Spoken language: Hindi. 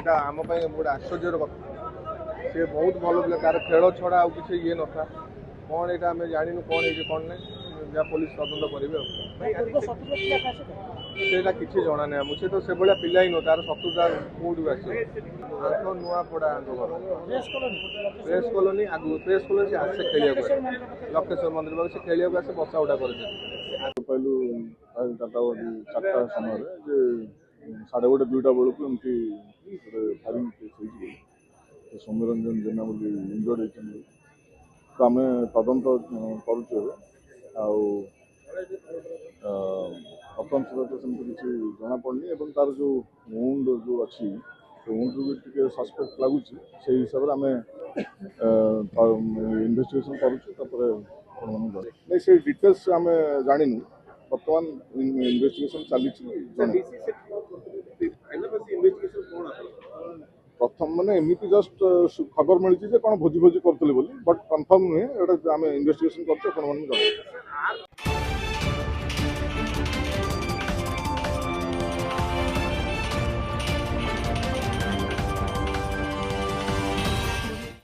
এটা आम गोटे आश्चर्यर कथा सी बहुत भल पिला तार खेल छड़ा आउ कि ये ना कौन यहाँ आम जानू कौन है कौन ना जहाँ पुलिस तदंत करेंगे सेटा किसी जना ना मुझे तो से भाया पिला ही नुह तार शत्रुता कौटू आस नुआ पड़ा प्रेस कॉलोनी आगु प्रेस कॉलोनी से आसे खेलिया लक्षेश्वर मंदिर पाक से खेलिया आसे बसा उठा कर पहलू 4टा समय साढ़े 1:30 बेलू एमती फायरिंग केस सौम्यरंजन जेना बोली इंजर्ड होती तो आम तदंत करुचे वर्तमान सुधा तो सेमती किसी जना पड़नी तार जो वुंड जो अच्छी वुंड भी टे सस्पेक्ट लगुच से हिसाब से आम इन्वेस्टिगेशन करुँ नहीं से डिटेल्स आम जानु बर्तमान इन्वेस्टिगेशन चली प्रथम मैंने एमती जस्ट खबर मिली कौन भोजी भोजी करते बट कन्फर्म नुहे आम इन्वेस्टिगेशन कर